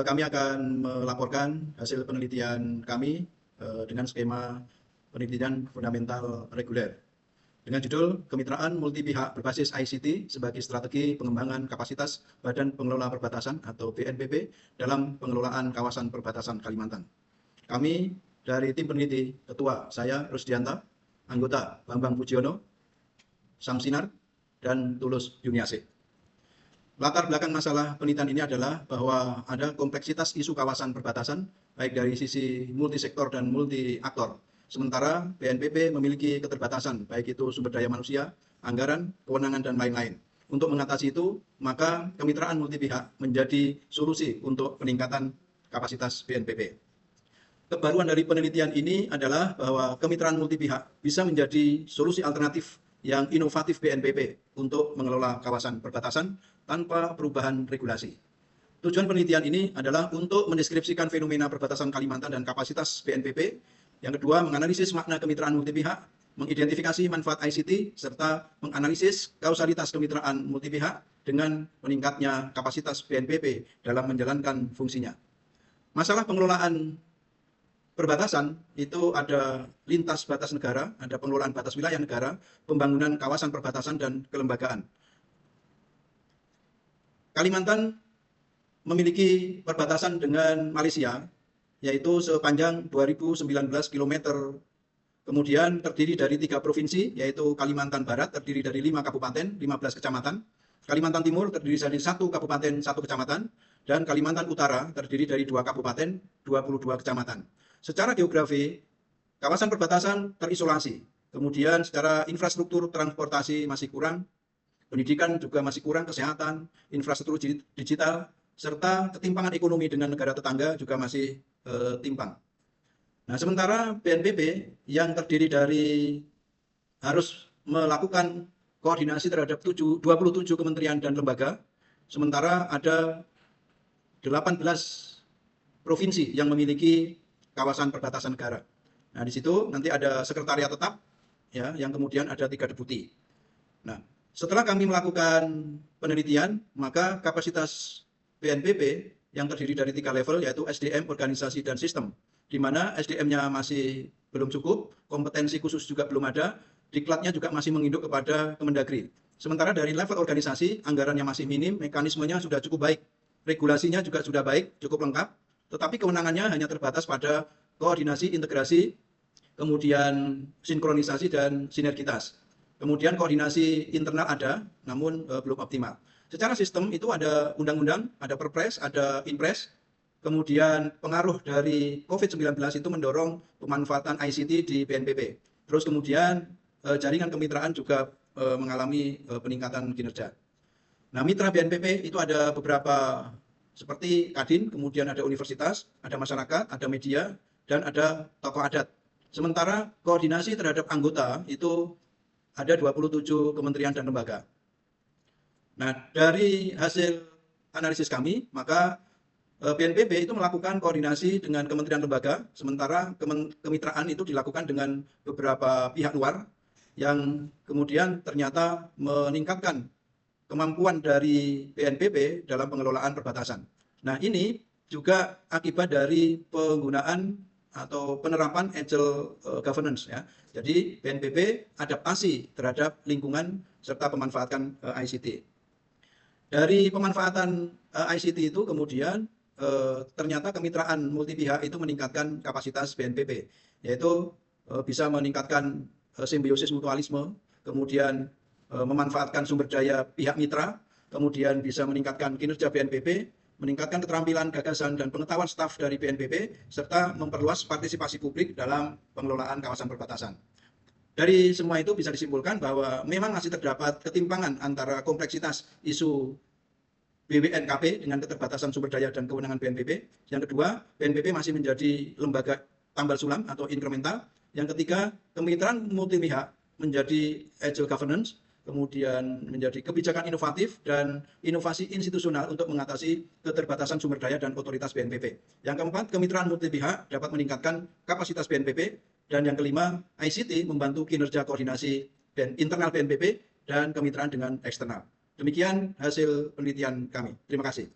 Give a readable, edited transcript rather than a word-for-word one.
kami akan melaporkan hasil penelitian kami dengan skema penelitian fundamental reguler dengan judul Kemitraan Multi Pihak Berbasis ICT sebagai Strategi Pengembangan Kapasitas Badan Pengelola Perbatasan atau BNPB dalam Pengelolaan Kawasan Perbatasan Kalimantan. Kami dari tim peneliti, Ketua saya Rusdianta, anggota Bambang Pujiono, Samsinar, dan Tulus Yuniase. Latar belakang masalah penelitian ini adalah bahwa ada kompleksitas isu kawasan perbatasan, baik dari sisi multisektor dan multi aktor. Sementara BNPB memiliki keterbatasan, baik itu sumber daya manusia, anggaran, kewenangan, dan lain-lain. Untuk mengatasi itu, maka kemitraan multi pihak menjadi solusi untuk peningkatan kapasitas BNPB. Kebaruan dari penelitian ini adalah bahwa kemitraan multi pihak bisa menjadi solusi alternatif yang inovatif BNPB untuk mengelola kawasan perbatasan tanpa perubahan regulasi. Tujuan penelitian ini adalah untuk mendeskripsikan fenomena perbatasan Kalimantan dan kapasitas BNPB. Yang kedua, menganalisis makna kemitraan multi pihak, mengidentifikasi manfaat ICT, serta menganalisis kausalitas kemitraan multi pihak dengan meningkatnya kapasitas BNPB dalam menjalankan fungsinya. Masalah pengelolaan perbatasan itu ada lintas batas negara, ada pengelolaan batas wilayah negara, pembangunan kawasan perbatasan, dan kelembagaan. Kalimantan memiliki perbatasan dengan Malaysia, yaitu sepanjang 2019 km, kemudian terdiri dari 3 provinsi, yaitu Kalimantan Barat terdiri dari 5 kabupaten, 15 kecamatan, Kalimantan Timur terdiri dari 1 kabupaten, 1 kecamatan, dan Kalimantan Utara terdiri dari 2 kabupaten, 22 kecamatan. Secara geografi, kawasan perbatasan terisolasi, kemudian secara infrastruktur transportasi masih kurang, pendidikan juga masih kurang, kesehatan, infrastruktur digital, serta ketimpangan ekonomi dengan negara tetangga juga masih timpang. Nah, sementara BNPB yang terdiri dari harus melakukan koordinasi terhadap 27 kementerian dan lembaga, sementara ada 18 provinsi yang memiliki kawasan perbatasan negara. Nah, di situ nanti ada sekretariat tetap, ya, yang kemudian ada 3 deputi. Nah, setelah kami melakukan penelitian, maka kapasitas BNPB yang terdiri dari 3 level, yaitu SDM, organisasi, dan sistem, di mana SDM-nya masih belum cukup, kompetensi khusus juga belum ada, diklatnya juga masih menginduk kepada Kemendagri. Sementara dari level organisasi, anggarannya masih minim, mekanismenya sudah cukup baik, regulasinya juga sudah baik, cukup lengkap, tetapi kewenangannya hanya terbatas pada koordinasi, integrasi, kemudian sinkronisasi, dan sinergitas. Kemudian koordinasi internal ada, namun belum optimal. Secara sistem itu ada undang-undang, ada perpres, ada inpres, kemudian pengaruh dari COVID-19 itu mendorong pemanfaatan ICT di BNPB. Terus kemudian jaringan kemitraan juga mengalami peningkatan kinerja. Nah, mitra BNPB itu ada beberapa seperti Kadin, kemudian ada universitas, ada masyarakat, ada media, dan ada tokoh adat. Sementara koordinasi terhadap anggota itu ada 27 kementerian dan lembaga. Nah, dari hasil analisis kami, maka BNPB itu melakukan koordinasi dengan kementerian lembaga, sementara kemitraan itu dilakukan dengan beberapa pihak luar yang kemudian ternyata meningkatkan kemampuan dari BNPB dalam pengelolaan perbatasan. Nah, ini juga akibat dari penggunaan atau penerapan agile governance, ya. Jadi BNPB adaptasi terhadap lingkungan serta pemanfaatan ICT. Dari pemanfaatan ICT itu kemudian ternyata kemitraan multi pihak itu meningkatkan kapasitas BNPB, yaitu bisa meningkatkan simbiosis mutualisme, kemudian memanfaatkan sumber daya pihak mitra, kemudian bisa meningkatkan kinerja BNPB, meningkatkan keterampilan, gagasan, dan pengetahuan staf dari BNPB, serta memperluas partisipasi publik dalam pengelolaan kawasan perbatasan. Dari semua itu bisa disimpulkan bahwa memang masih terdapat ketimpangan antara kompleksitas isu BWNKP dengan keterbatasan sumber daya dan kewenangan BNPB. Yang kedua, BNPB masih menjadi lembaga tambal sulam atau inkremental. Yang ketiga, kemitraan multi pihak menjadi agile governance, kemudian menjadi kebijakan inovatif dan inovasi institusional untuk mengatasi keterbatasan sumber daya dan otoritas BNPB. Yang keempat, kemitraan multi pihak dapat meningkatkan kapasitas BNPB. Dan yang kelima, ICT membantu kinerja koordinasi internal BNPB dan kemitraan dengan eksternal. Demikian hasil penelitian kami. Terima kasih.